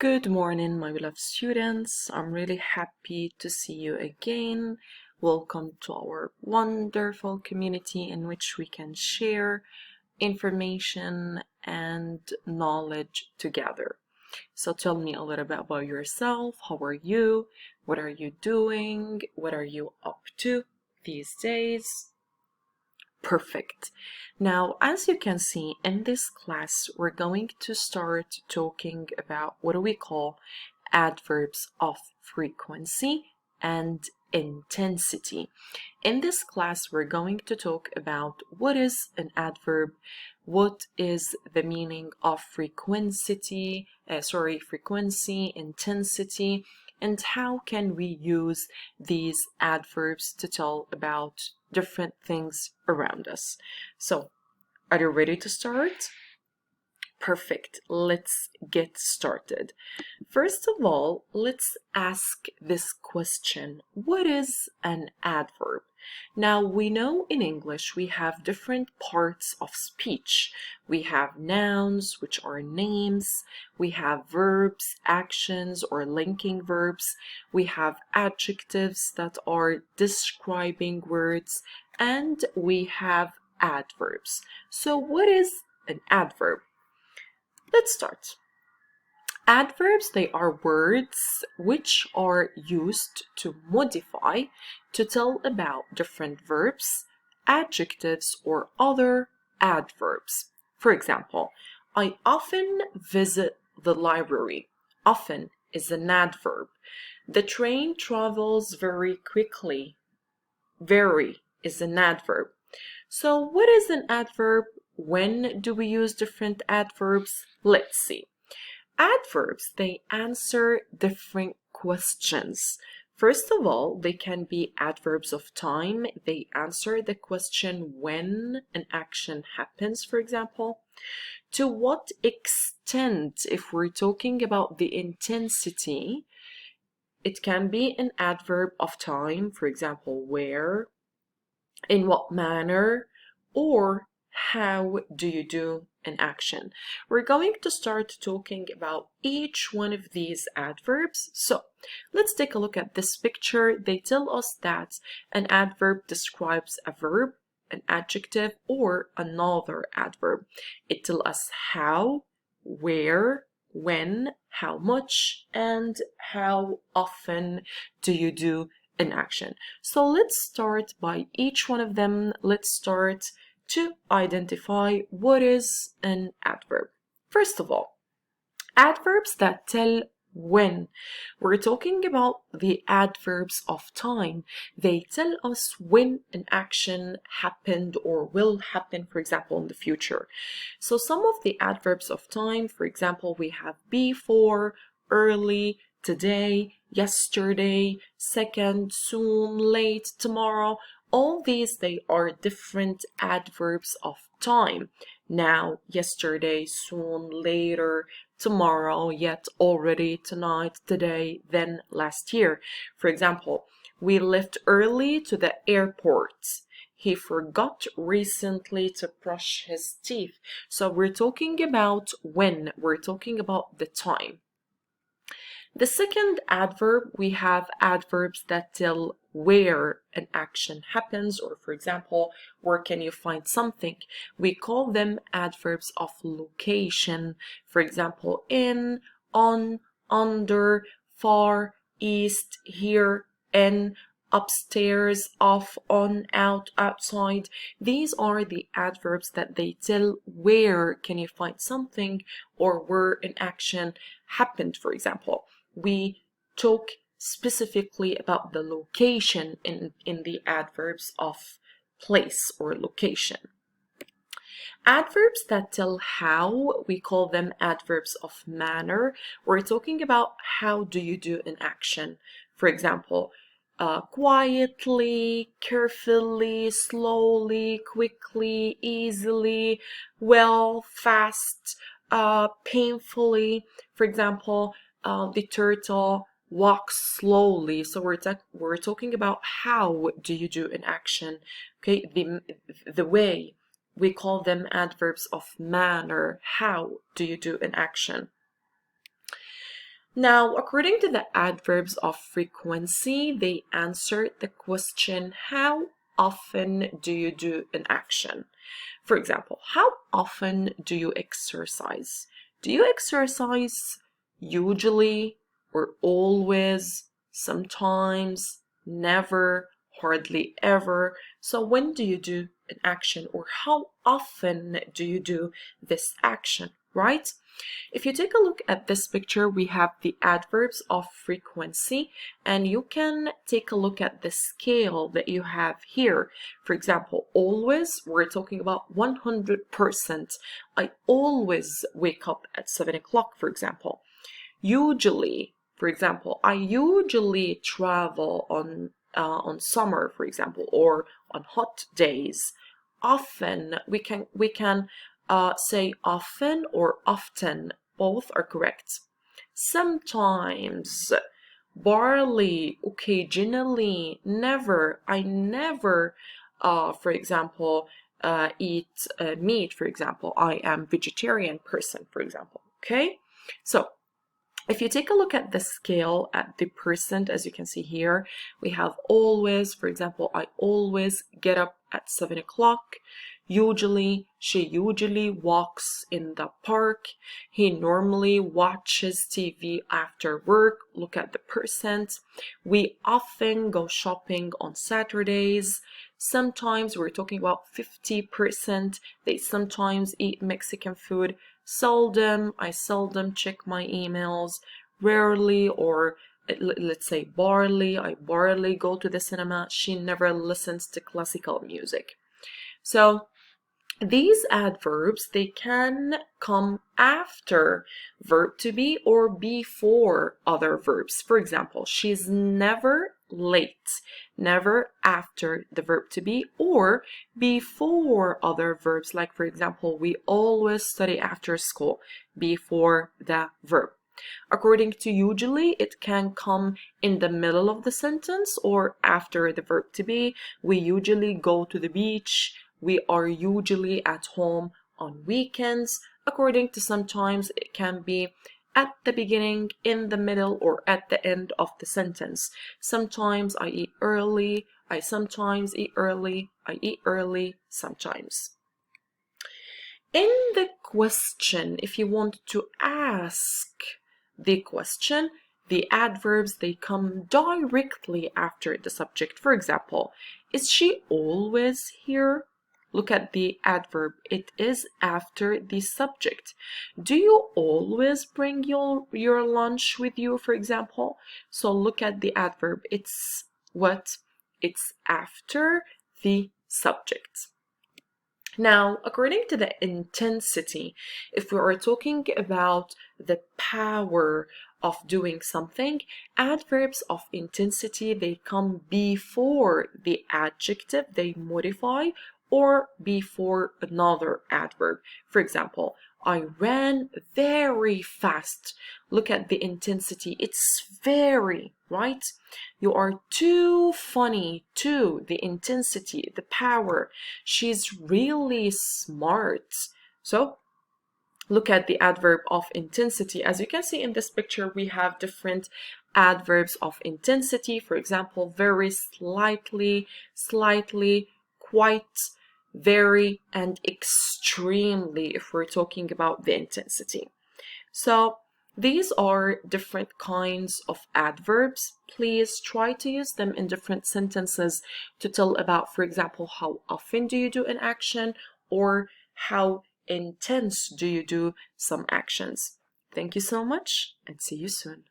Good morning, my beloved students. I'm really happy to see you again. Welcome to our wonderful community in which we can share information and knowledge together. So tell me a little bit about yourself. How are you? What are you doing? What are you up to these days? Perfect. Now, as you can see in this class, we're going to start talking about what do we call adverbs of frequency and intensity. In this class, we're going to talk about what is an adverb, what is the meaning of frequency, intensity, and how can we use these adverbs to tell about different things around us. So, are you ready to start? Perfect. Let's get started. First of all, let's ask this question. What is an adverb? Now, we know in English we have different parts of speech. We have nouns, which are names. We have verbs, actions, or linking verbs. We have adjectives that are describing words. And we have adverbs. So what is an adverb? Let's start. Adverbs, they are words which are used to modify, to tell about different verbs, adjectives, or other adverbs. For example, I often visit the library. Often is an adverb. The train travels very quickly. Very is an adverb. So what is an adverb? When do we use different adverbs? Let's see. Adverbs, they answer different questions. First of all, they can be adverbs of time. They answer the question when an action happens, for example. To what extent, if we're talking about the intensity, it can be an adverb of time, for example, where, in what manner, or how do you do an action. We're going to start talking about each one of these adverbs. So let's take a look at this picture. They tell us that an adverb describes a verb, an adjective, or another adverb. It tells us how, where, when, how much, and how often do you do an action. So let's start by each one of them. Let's start to identify what is an adverb. First of all, adverbs that tell when. We're talking about the adverbs of time. They tell us when an action happened or will happen, for example, in the future. So some of the adverbs of time, for example, we have before, early, today, yesterday, second, soon, late, tomorrow. All these, they are different adverbs of time. Now, yesterday, soon, later, tomorrow, yet, already, tonight, today, then, last year. For example, we left early to the airport. He forgot recently to brush his teeth. So we're talking about when, we're talking about the time. The second adverb, we have adverbs that tell where an action happens, or for example, where can you find something? We call them adverbs of location. For example, in, on, under, far, east, here, in, upstairs, off, on, out, outside. These are the adverbs that they tell where can you find something or where an action happened, for example. We talk specifically about the location in the adverbs of place or location. Adverbs that tell how, we call them adverbs of manner. We're talking about how do you do an action. For example, quietly, carefully, slowly, quickly, easily, well, fast, painfully. For example, the turtle walks slowly. So we're talking about how do you do an action. Okay, the way. We call them adverbs of manner. How do you do an action? Now, according to the adverbs of frequency, they answer the question, how often do you do an action? For example, how often do you exercise? Do you exercise usually or always, sometimes, never, hardly ever? So when do you do an action, or how often do you do this action, right? If you take a look at this picture, we have the adverbs of frequency, and you can take a look at the scale that you have here. For example, always, we're talking about 100%. I always wake up at 7 o'clock, for example. Usually, for example, I usually travel on summer, for example, or on hot days. Often, we can say often or often. Both are correct. Sometimes, barely, occasionally, never. I never, for example, eat meat, for example. I am vegetarian person, for example. Okay? So, if you take a look at the scale at the percent, as you can see here, we have always, for example, I always get up at 7 o'clock. Usually, she usually walks in the park. He normally watches TV after work. Look at the percent. We often go shopping on Saturdays. Sometimes we're talking about 50%. They sometimes eat Mexican food. I seldom check my emails. Rarely, or let's say barely, I barely go to the cinema. She never listens to classical music. So these adverbs, they can come after verb to be or before other verbs. For example, she's never late, never after the verb to be, or before other verbs, like for example, we always study after school, before the verb. According to usually, it can come in the middle of the sentence or after the verb to be. We usually go to the beach. We are usually at home on weekends. According to sometimes, it can be at the beginning, in the middle, or at the end of the sentence. Sometimes I eat early. I sometimes eat early. I eat early sometimes. In the question, if you want to ask the question, the adverbs, they come directly after the subject. For example, is she always here? Look at the adverb. It is after the subject. Do you always bring your lunch with you, for example? So look at the adverb. It's what? It's after the subject. Now, according to the intensity, if we are talking about the power of doing something, adverbs of intensity, they come before the adjective, they modify, or before another adverb. For example, I ran very fast. Look at the intensity. It's very, right? You are too funny, too. The intensity, the power. She's really smart. So, look at the adverb of intensity. As you can see in this picture, we have different adverbs of intensity. For example, very, slightly, slightly, quite, very, and extremely, if we're talking about the intensity. So these are different kinds of adverbs. Please try to use them in different sentences to tell about, for example, how often do you do an action, or how intense do you do some actions. Thank you so much, and see you soon.